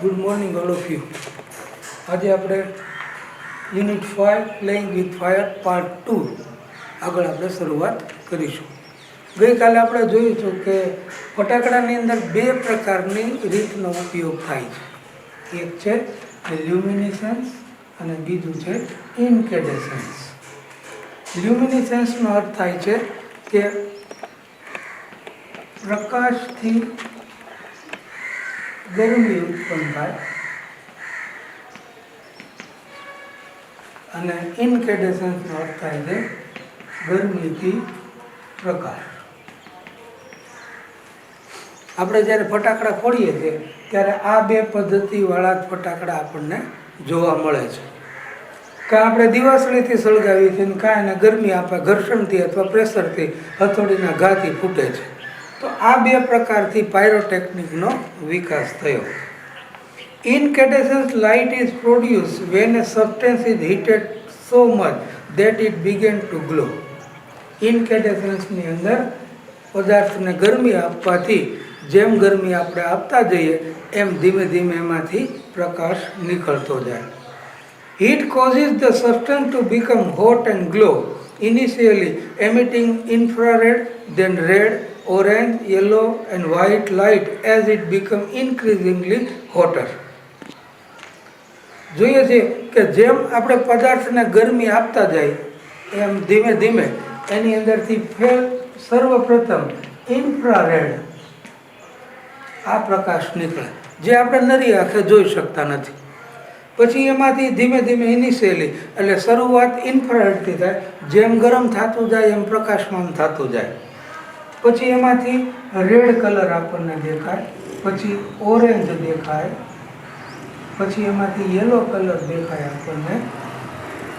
Good morning all of you. આજે આપણે unit 5 playing with fire part 2 આગળ આપણે શરૂઆત કરીશું. ગઈકાલે આપણે જોયું હતું કે ફટાકડાની અંદર બે પ્રકારની રીતનો ઉપયોગ થાય છે. એક છે લ્યુમિનેસન્સ અને બીજું છે ઇન્કેન્ડેસન્સ. લ્યુમિનેસન્સનો અર્થ થાય છે કે પ્રકાશથી ગરમી ઉત્પન્ન થાય અને ઇન્કેન્ડેસન્સનો અર્થ થાય છે ગરમીથી પ્રકાશ. આપણે જ્યારે ફટાકડા ફોડીએ છીએ ત્યારે આ બે પદ્ધતિવાળા જ ફટાકડા આપણને જોવા મળે છે. કાં આપણે દિવાસળીથી સળગાવીએ છીએ કાં એને ગરમી આપે ઘર્ષણથી અથવા પ્રેશરથી હથોડીના ઘાથી ફૂટે છે. તો આ બે પ્રકારથી પાયરોટેકનિકનો વિકાસ થયો. Incandescent light is produced when a substance is heated so much that it begins to glow. ઇન્કેન્ડેસન્સની અંદર પદાર્થને ગરમી આપવાથી જેમ ગરમી આપણે આપતા જઈએ એમ ધીમે ધીમે એમાંથી પ્રકાશ નીકળતો જાય. Heat causes the substance to become hot and glow, initially emitting infrared, then red, orange, yellow and white light as it becomes increasingly hotter. જોઈએ છે કે જેમ આપણે પદાર્થને ગરમી આપતા જાય એમ ધીમે ધીમે એની અંદરથી સર્વપ્રથમ ઇન્ફ્રારેડ આ પ્રકાશ નીકળે જે આપણે નરી આંખે જોઈ શકતા નથી. પછી એમાંથી ધીમે ધીમે ઇનિશિયલી એટલે શરૂઆત ઇન્ફ્રારેડથી થાય, જેમ ગરમ થતું જાય એમ પ્રકાશમાન થતું જાય. પછી એમાંથી રેડ કલર આપણને દેખાય, પછી ઓરેન્જ દેખાય, પછી એમાંથી યલો કલર દેખાય આપણને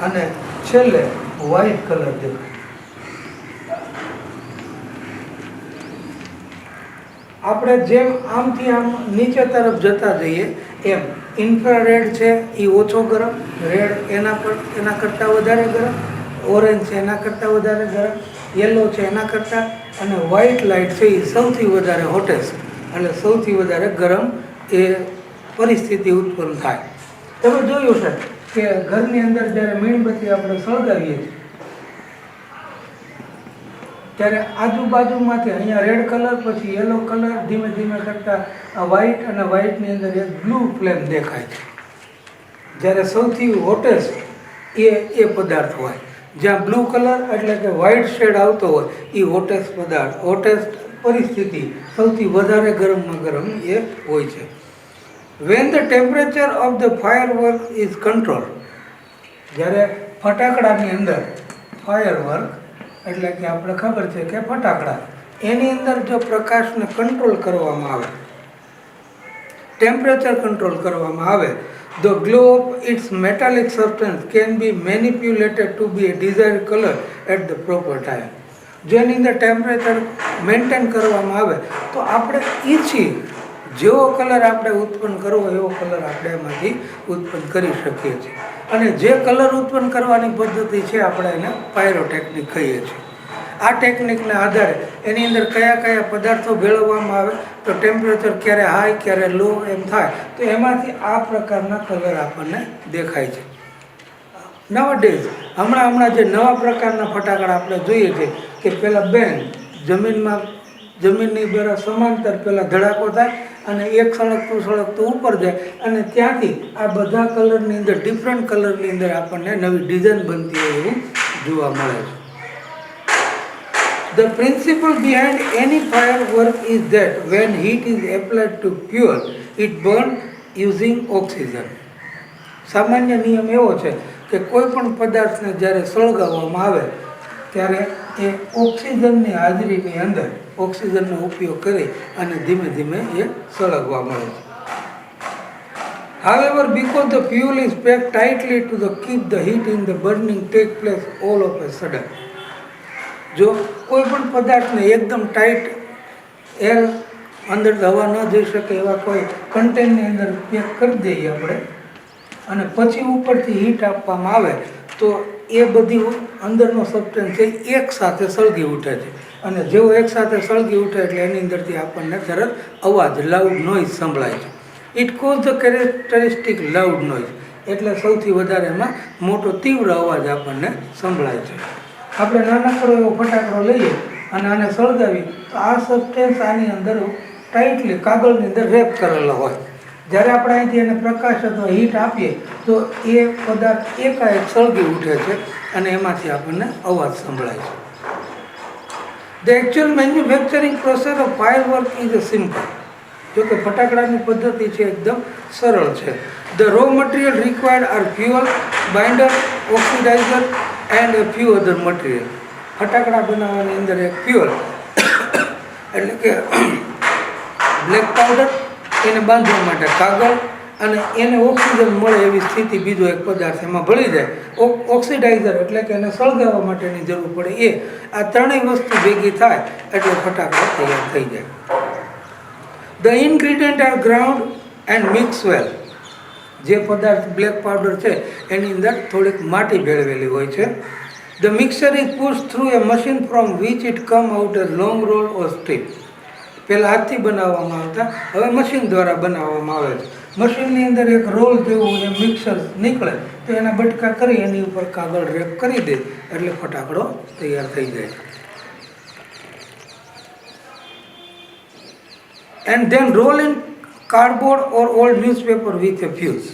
અને છેલ્લે વ્હાઇટ કલર દેખાય. આપણે જેમ આમથી આમ નીચે તરફ જતા જઈએ એમ ઇન્ફ્રારેડ છે એ ઓછો ગરમ, રેડ એના કરતાં વધારે ગરમ, ઓરેન્જ છે એના કરતાં વધારે ગરમ, યલો છે એના કરતાં અને વ્હાઇટ લાઇટ છે એ સૌથી વધારે હોટેસ્ટ એટલે સૌથી વધારે ગરમ એ પરિસ્થિતિ ઉત્પન્ન થાય. તમે જોયું છે કે ઘરની અંદર જ્યારે મીણબત્તી આપણે સળગાવીએ છીએ ત્યારે આજુબાજુમાંથી અહીંયા રેડ કલર પછી યલો કલર ધીમે ધીમે કરતાં આ વ્હાઇટ અને વ્હાઇટની અંદર એક બ્લુ ફ્લેમ દેખાય છે. જ્યારે સૌથી હોટેસ્ટ એ પદાર્થ હોય, જ્યાં બ્લુ કલર એટલે કે વ્હાઇટ શેડ આવતો હોય એ હોટેસ્ટ પદાર્થ, હોટેસ્ટ પરિસ્થિતિ સૌથી વધારે ગરમમાં ગરમ એ હોય છે. When the temperature of the firework is controlled, જ્યારે ફટાકડાની અંદર ફાયરવર્ક એટલે કે આપણે ખબર છે કે ફટાકડા એની અંદર જો પ્રકાશને કંટ્રોલ કરવામાં આવે, ટેમ્પરેચર કંટ્રોલ કરવામાં આવે, the glow of its metallic substance can be manipulated to be a desired color at the proper time. જેની અંદર ટેમ્પરેચર મેન્ટેન કરવામાં આવે તો આપણે ઈચ્છી જેવો કલર આપણે ઉત્પન્ન કરવો એવો કલર આપણે એમાંથી ઉત્પન્ન કરી શકીએ છીએ. અને જે કલર ઉત્પન્ન કરવાની પદ્ધતિ છે આપણે એને પાયરોટેકનિક કહીએ છીએ. આ ટેકનિકના આધારે એની અંદર કયા કયા પદાર્થો ભેળવવામાં આવે તો ટેમ્પરેચર ક્યારે હાઈ ક્યારે લો એમ થાય તો એમાંથી આ પ્રકારના કલર આપણને દેખાય છે. નાવડેઝ હમણાં જે નવા પ્રકારના ફટાકડા આપણે જોઈએ છે કે પહેલાં બેન જમીનની બરાબર સમાંતર પહેલાં ધડાકો થાય અને એક સળગતું ઉપર જાય અને ત્યાંથી આ બધા કલરની અંદર ડિફરન્ટ કલરની અંદર આપણને નવી ડિઝાઇન બનતી હોય એવું જોવા મળે છે. The principle behind any firework is that when heat is applied to fuel, it burns using oxygen. સામાન્ય નિયમ એવો છે કે કોઈ પણ પદાર્થને જ્યારે સળગાવવામાં આવે ત્યારે એ ઓક્સિજનની હાજરીની અંદર ઓક્સિજનનો ઉપયોગ કરી અને ધીમે ધીમે એ સળગવા મળે છે. However, because the fuel is packed tightly to keep the heat in the burning take place all of a sudden. જો કોઈ પણ પદાર્થને એકદમ ટાઈટ એર અંદર હવા ન જઈ શકે એવા કોઈ કન્ટેનરની અંદર પેક કરી દઈએ આપણે અને પછી ઉપરથી હીટ આપવામાં આવે તો એ બધી અંદરનો સબસ્ટન્સ છે એક સાથે સળગી ઉઠે છે અને જેવો એક સાથે સળગી ઉઠે એટલે એની અંદરથી આપણને તરત અવાજ લાઉડ નોઇઝ સંભળાય છે it cause the characteristic loud noise, એટલે સૌથી વધારે એમાં મોટો તીવ્ર અવાજ આપણને સંભળાય છે. આપણે નાનકડો એવો ફટાકડો લઈએ અને આને સળગાવી તો આ સબસ્ટેન્સ આની અંદર ટાઈટલી કાગળની અંદર રેપ કરેલો હોય. જ્યારે આપણે અહીંથી એને પ્રકાશ અથવા હીટ આપીએ તો એ પદાર્થ એકાએક સળગી ઉઠે છે અને એમાંથી આપણને અવાજ સંભળાય છે. The actual manufacturing process of firework is simple. જો કે ફટાકડાની પદ્ધતિ છે એકદમ સરળ છે. The raw material required are fuel, binder, oxidiser and a few other material. ફટાકડા બનાવવાની અંદર એક ફ્યુઅલ એટલે કે બ્લેક પાવડર, એને બાંધવા માટે કાગળ અને એને ઓક્સિજન મળે એવી સ્થિતિ બીજો એક પદાર્થ એમાં ભળી જાય. ઓક્સિડાઇઝર એટલે કે એને સળગાવવા માટેની જરૂર પડે એ. આ ત્રણેય વસ્તુ ભેગી થાય એટલે ફટાકડા તૈયાર થઈ જાય. The ingredient are ground and mix well. જે પદાર્થ બ્લેક પાવડર છે એની અંદર થોડીક માટી ભેળવેલી હોય છે. The mixer is push through a machine from which it come out a long roll or strip. પહેલાં હાથથી બનાવવામાં આવતા, હવે મશીન દ્વારા બનાવવામાં આવે છે. મશીનની અંદર એક રોલ જેવું એ મિક્સર નીકળે તો એના બટકા કરી એની ઉપર કાગળ રેપ કરી દે એટલે ફટાકડો તૈયાર થઈ જાય. And then roll in cardboard or old newspaper with a fuse.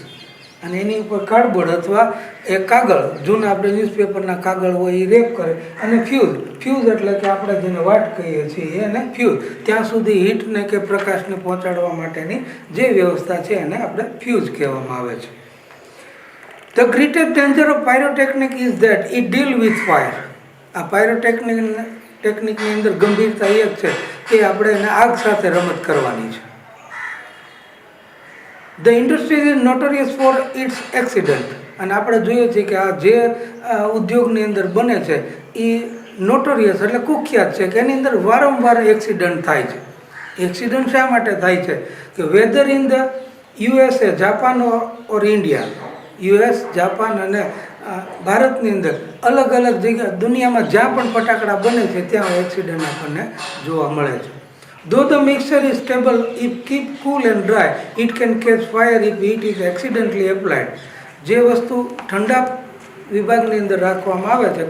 અને એની ઉપર કાર્ડબોર્ડ અથવા એ કાગળ, જૂના આપણે ન્યૂઝપેપરના કાગળ હોય એ રેપ કરે અને ફ્યુઝ એટલે કે આપણે જેને વાટ કહીએ છીએ એને ફ્યુઝ, ત્યાં સુધી હીટને કે પ્રકાશને પહોંચાડવા માટેની જે વ્યવસ્થા છે એને આપણે ફ્યુઝ કહેવામાં આવે છે. The greatest danger of pyrotechnic is that it deal with fire. આ પાયરોટેકનિકની અંદર ગંભીરતા એ જ છે કે આપણે એને આગ સાથે રમત કરવાની છે. The industry is notorious for its accident. અને આપણે જોઈએ છીએ કે આ જે ઉદ્યોગની અંદર બને છે એ નોટોરિયસ એટલે કુખ્યાત છે કે એની અંદર વારંવાર એક્સિડન્ટ થાય છે. એક્સિડન્ટ શા માટે થાય છે કે whether in the USA, Japan or India, US, Japan અને ભારતની અંદર અલગ અલગ જગ્યા દુનિયામાં જ્યાં પણ ફટાકડા બને છે ત્યાં એક્સિડન્ટ આપણને જોવા મળે છે. Though the mixture is stable, if kept cool and dry, it can catch fire if heat is accidentally applied. જે વસ્તુ ઠંડા વિભાગની અંદર રાખવામાં આવે છે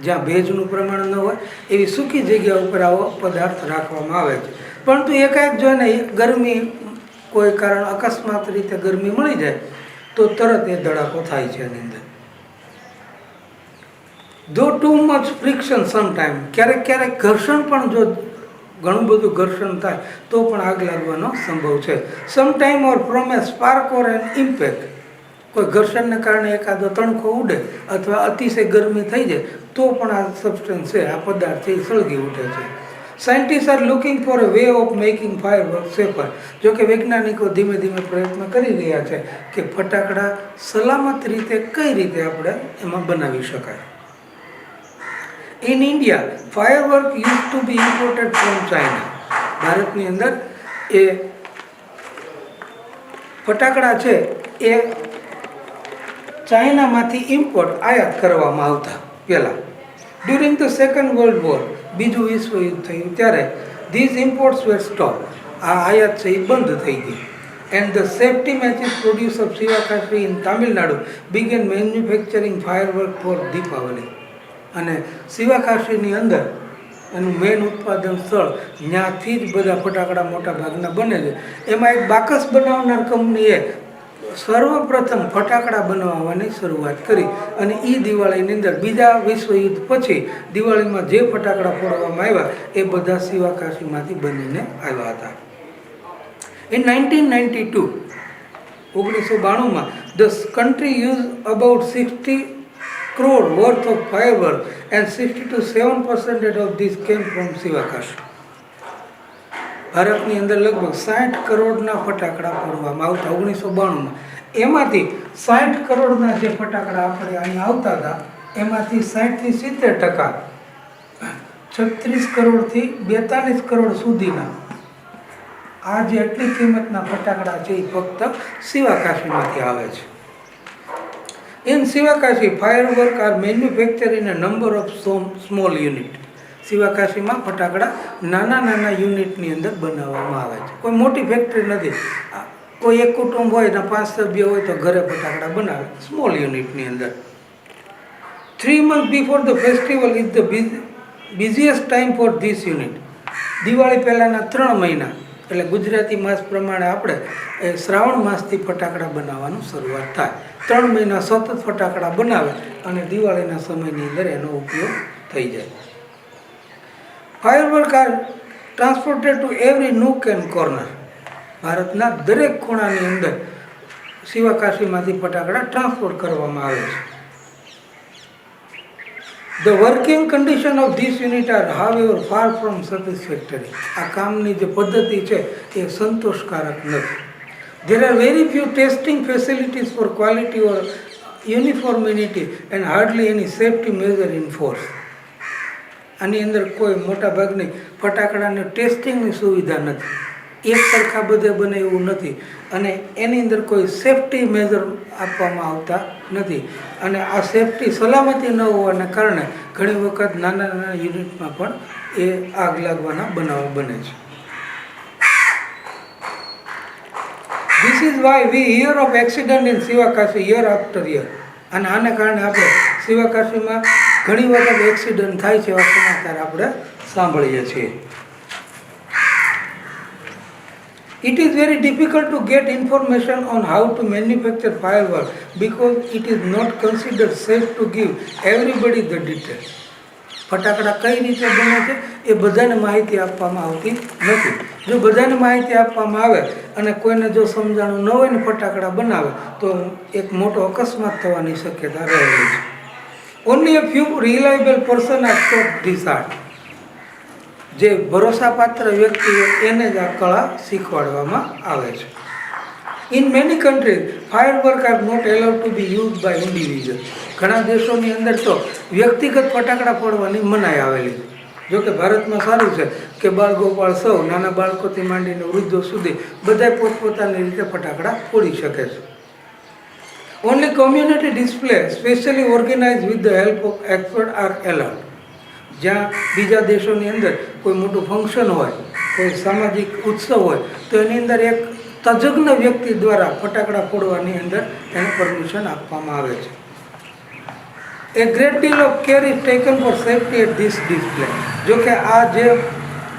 જ્યાં ભેજનું પ્રમાણ ન હોય એવી સૂકી જગ્યા ઉપર આવો પદાર્થ રાખવામાં આવે છે. પરંતુ એકાએક જો એને ગરમી કોઈ કારણ અકસ્માત રીતે ગરમી મળી જાય તો તરત એ ધડાકો થાય છે એની અંદર. Though too much friction sometime, ક્યારેક ઘર્ષણ પણ જો ઘણું બધું ઘર્ષણ થાય તો પણ આગ લાગવાનો સંભવ છે. Sometime or from a spark or an impact. કોઈ ઘર્ષણને કારણે એકાદો તણખો ઉડે અથવા અતિશય ગરમી થઈ જાય તો પણ આ સબસ્ટન્સ છે, આ પદાર્થ છે, સળગી ઉઠે છે. Scientist are looking for a way of making firework safer. જો કે વૈજ્ઞાનિકો ધીમે ધીમે પ્રયત્ન કરી રહ્યા છે કે ફટાકડા સલામત રીતે કઈ રીતે આપણે એમાં બનાવી શકાય. In India, firework use to be imported from China. ભારતની અંદર એ ફટાકડા છે એ ચાઇનામાંથી ઇમ્પોર્ટ આયાત કરવામાં આવતા પહેલાં. During the second world war, બીજું વિશ્વયુદ્ધ થયું ત્યારે ધીઝ ઇમ્પોર્ટ્સ વેર સ્ટોપ. આ આયાત છે એ બંધ થઈ ગઈ. And the safety matches produce of Sivakasi in Tamil Nadu began manufacturing firework for Deepavali. અને શિવાકાશીની અંદર એનું મેઇન ઉત્પાદન સ્થળ ત્યાંથી જ બધા ફટાકડા મોટા ભાગના બને છે. એમાં એક બાકસ બનાવનાર કંપનીએ સર્વપ્રથમ ફટાકડા બનાવવાની શરૂઆત કરી અને એ દિવાળીની અંદર બીજા વિશ્વયુદ્ધ પછી દિવાળીમાં જે ફટાકડા ફોડવામાં આવ્યા એ બધા શિવાકાશીમાંથી બનીને આવ્યા હતા. In 1992 the country use about 60 crore worth of firework and 60 to 7% of this came from Sivakasi. ભારતની અંદર લગભગ 60 કરોડના ફટાકડા ફોડવામાં આવતા 1992માં. એમાંથી 60 કરોડના જે ફટાકડા આપણે અહીંયા આવતા હતા એમાંથી 60 થી 70% 36 કરોડથી 42 કરોડ સુધીના આ જે આટલી કિંમતના ફટાકડા છે એ ફક્ત શિવાકાશીમાંથી આવે છે. In Sivakashi, firework are manufactured in a number of small unit. શિવાકાશીમાં ફટાકડા નાના યુનિટની અંદર બનાવવામાં આવે છે. કોઈ મોટી ફેક્ટરી નથી. કોઈ એક કુટુંબ હોય ને 5 સભ્ય હોય તો ઘરે ફટાકડા બનાવે સ્મોલ યુનિટની અંદર. 3 months before the festival is the busiest time for this unit. Diwali પહેલાંના 3 મહિના એટલે ગુજરાતી માસ પ્રમાણે આપણે એ શ્રાવણ માસથી ફટાકડા બનાવવાનું શરૂઆત થાય. 3 મહિના સતત ફટાકડા બનાવે અને દિવાળીના સમયની અંદર એનો ઉપયોગ થઈ જાય. Firework are transported to every nook and corner. ભારતના દરેક ખૂણાની અંદર શિવાકાશીમાંથી ફટાકડા ટ્રાન્સપોર્ટ કરવામાં આવે છે. The working condition of this unit are however far from satisfactory. આ કામની જે પદ્ધતિ છે એ સંતોષકારક નથી. There are very few testing facilities for quality or uniformity and hardly any safety measure in force. આની અંદર કોઈ મોટા ભાગની ફટાકડાની ટેસ્ટિંગની સુવિધા નથી. એક સરખા બધે બને એવું નથી અને એની અંદર કોઈ સેફટી મેજર આપવામાં આવતા નથી. અને આ સેફટી સલામતી ન હોવાને કારણે ઘણી વખત નાના નાના યુનિટમાં પણ એ આગ લાગવાના બનાવો બને છે. This is why we here of accident in Sivakasi year after year. અને આને કારણે આપણે શિવાકાશીમાં ઘણી વખત એક્સિડન્ટ થાય છે એવા સમાચાર આપણે સાંભળીએ છીએ. It is very difficult to get information on how to manufacture fireworks because it is not considered safe to give everybody the details. ફટાકડા કઈ રીતે બને છે એ બધાને માહિતી આપવામાં આવતી નથી. જો બધાને માહિતી આપવામાં આવે અને કોઈને જો સમજાણું ન હોય ને ફટાકડા બનાવે તો એક મોટો અકસ્માત થવાની શક્યતા રહેલી છે. Only a few reliable person are taught this art. જે ભરોસાપાત્ર વ્યક્તિ હોય એને જ આ કળા શીખવાડવામાં આવે છે. In many countries firework are not allowed to be use by individual. ઘણા દેશોની અંદર તો વ્યક્તિગત ફટાકડા ફોડવાની મનાઈ આવેલી છે. જોકે ભારતમાં સારું છે કે બાળગોપાળ સૌ નાના બાળકોથી માંડીને વૃદ્ધો સુધી બધા પોતપોતાની રીતે ફટાકડા ફોડી શકે છે. Only community display specially organise with the help of expert are allowed. જ્યાં બીજા દેશોની અંદર કોઈ મોટું ફંક્શન હોય, કોઈ સામાજિક ઉત્સવ હોય તો એની અંદર એક તજજ્ઞ વ્યક્તિ દ્વારા ફટાકડા ફોડવાની અંદર એને પરમિશન આપવામાં આવે છે. A great deal of care is taken for safety at this display. જોકે આ જે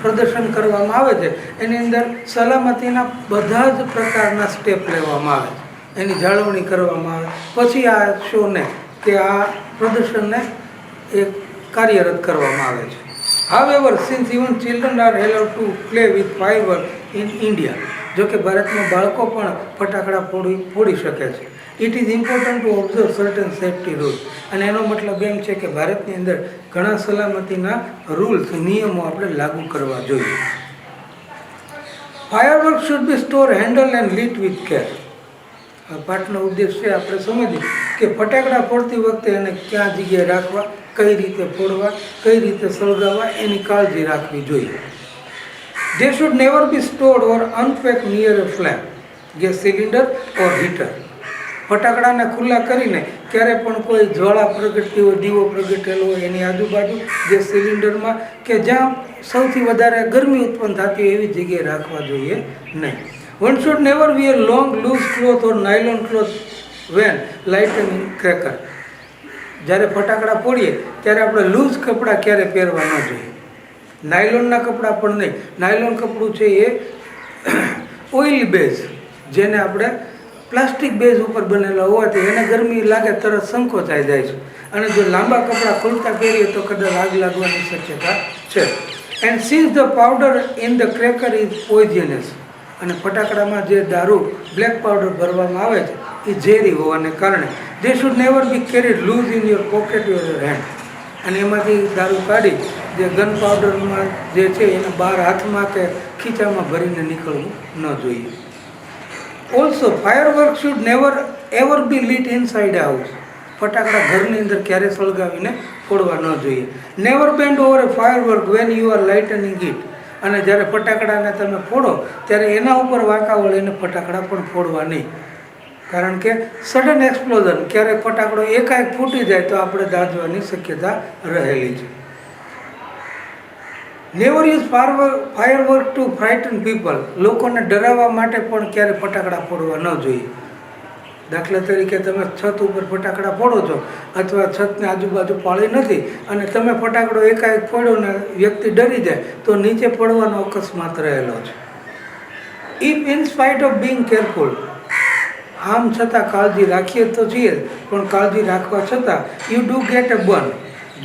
પ્રદર્શન કરવામાં આવે છે એની અંદર સલામતીના બધા જ પ્રકારના સ્ટેપ લેવામાં આવે છે, એની જાળવણી કરવામાં આવે, પછી આ શોને કે આ પ્રદર્શનને એક કાર્યરત કરવામાં આવે છે. However, since even children are allowed to play with fireworks in India, જો કે ભારતમાં બાળકો પણ ફટાકડા ફોડી શકે છે. It is important to observe certain safety rules. અને એનો મતલબ એમ છે કે ભારતની અંદર ઘણા સલામતીના રૂલ્સ, નિયમો આપણે લાગુ કરવા જોઈએ. Fireworks should be stored, handled and lit with care. આ પાઠનો ઉદ્દેશ છે આપણે સમજીએ કે ફટાકડા ફોડતી વખતે એને ક્યાં જગ્યાએ રાખવા, કઈ રીતે ફોડવા, કઈ રીતે સળગાવવા એની કાળજી રાખવી જોઈએ. They should never be stored or unpacked near a flame, gas cylinder or heater. ફટાકડાને ખુલ્લા કરીને ક્યારે પણ કોઈ જ્વાળા પ્રગટતી હોય, દીવો પ્રગટેલો હોય એની આજુબાજુ ગેસ સિલિન્ડરમાં કે જ્યાં સૌથી વધારે ગરમી ઉત્પન્ન થતી હોય એવી જગ્યાએ રાખવા જોઈએ નહીં. One should never wear long loose cloth or nylon cloth when lighting cracker. જ્યારે ફટાકડા ફોડીએ ત્યારે આપણે લૂઝ કપડાં ક્યારે પહેરવા ન જોઈએ, નાયલોનના કપડાં પણ નહીં. નાયલોન કપડું છે એ ઓઇલ બેઝ, જેને આપણે પ્લાસ્ટિક બેઝ ઉપર બનેલા હોવાથી એને ગરમી લાગે તરત સંકોચાઈ જાય છે. અને જો લાંબા કપડાં ખુલતા પહેરીએ તો કદાચ આગ લાગવાની શક્યતા છે. And since the powder in the cracker is poisonous. અને ફટાકડામાં જે દારૂ બ્લેક પાવડર ભરવામાં આવે છે એ ઝેરી હોવાને કારણે they should never be carried loose in your pocket or your hand. અને એમાંથી દારૂ કાઢી જે ગન પાવડરમાં જે છે એને બહાર હાથમાં કે ખીચામાં ભરીને નીકળવું ન જોઈએ. Also firework should never ever be lit inside house. ફટાકડા ઘરની અંદર ક્યારે સળગાવીને ફોડવા ન જોઈએ. Never bend over a firework when you are lightning it. અને જ્યારે ફટાકડાને તમે ફોડો ત્યારે એના ઉપર વાંકા વળીને ફટાકડા પણ ફોડવા નહીં, કારણ કે સડન એક્સપ્લોઝન, ક્યારેક ફટાકડો એકાએક ફૂટી જાય તો આપણે દાઝવાની શક્યતા રહેલી છે. Never use firework to frighten people. લોકોને ડરાવવા માટે પણ ક્યારે ફટાકડા ફોડવા ન જોઈએ. દાખલા તરીકે તમે છત ઉપર ફટાકડા ફોડો છો અથવા છતની આજુબાજુ પાળી નથી અને તમે ફટાકડો એકાએક ફોડ્યો ને વ્યક્તિ ડરી જાય તો નીચે પડવાનો અકસ્માત રહેલો છે. If in spite of being careful, આમ છતાં કાળજી રાખીએ તો છીએ પણ કાળજી રાખવા છતાં you do get a burn.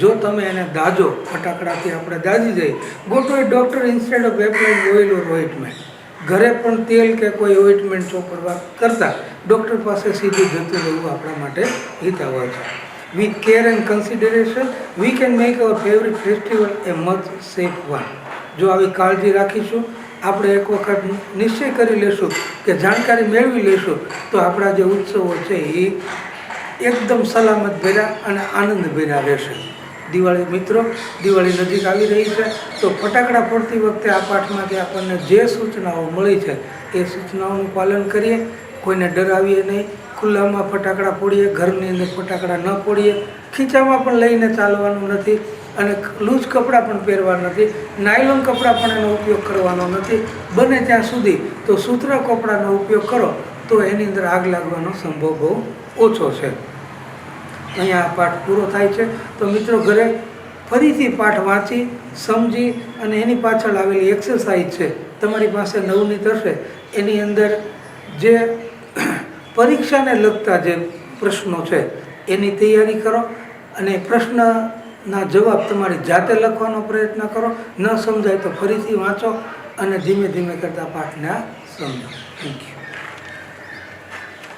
જો તમે એને દાજો, ફટાકડાથી આપણે દાજી જઈએ, go to a doctor instead of applying oil or ointment. ઘરે પણ તેલ કે કોઈ ઓઇન્ટમેન્ટ ચોપડવા કરતાં ડૉક્ટર પાસે સીધું જતું રહેવું આપણા માટે હિતાવહ છે. With care and consideration we can make hour favourite festival A much safe one. જો આવી કાળજી રાખીશું, આપણે એક વખત નિશ્ચય કરી લેશું કે જાણકારી મેળવી લેશું તો આપણા જે ઉત્સવો છે એ એકદમ સલામત ભર્યા અને આનંદ ભર્યા રહેશે. દિવાળી મિત્રો, દિવાળી નજીક આવી રહી છે તો ફટાકડા ફોડતી વખતે આ પાઠમાંથી આપણને જે સૂચનાઓ મળી છે એ સૂચનાઓનું પાલન કરીએ. કોઈને ડરાવીએ નહીં, ખુલ્લામાં ફટાકડા ફોડીએ, ઘરની અંદર ફટાકડા ન ફોડીએ, ખીચામાં પણ લઈને ચાલવાનું નથી અને લૂઝ કપડાં પણ પહેરવા નથી, નાયલોન કપડાં પણ એનો ઉપયોગ કરવાનો નથી. બને ત્યાં સુધી તો સૂત્ર કપડાનો ઉપયોગ કરો તો એની અંદર આગ લાગવાનો સંભવ બહુ ઓછો છે. અહીંયા આ પાઠ પૂરો થાય છે. તો મિત્રો ઘરે ફરીથી પાઠ વાંચી સમજી અને એની પાછળ આવેલી એક્સરસાઇઝ છે તમારી પાસે નવનીત હશે એની અંદર જે પરીક્ષાને લગતા જે પ્રશ્નો છે એની તૈયારી કરો અને પ્રશ્નના જવાબ તમારી જાતે લખવાનો પ્રયત્ન કરો. ન સમજાય તો ફરીથી વાંચો અને ધીમે ધીમે કરતાં પાઠને સમજો. Thank you.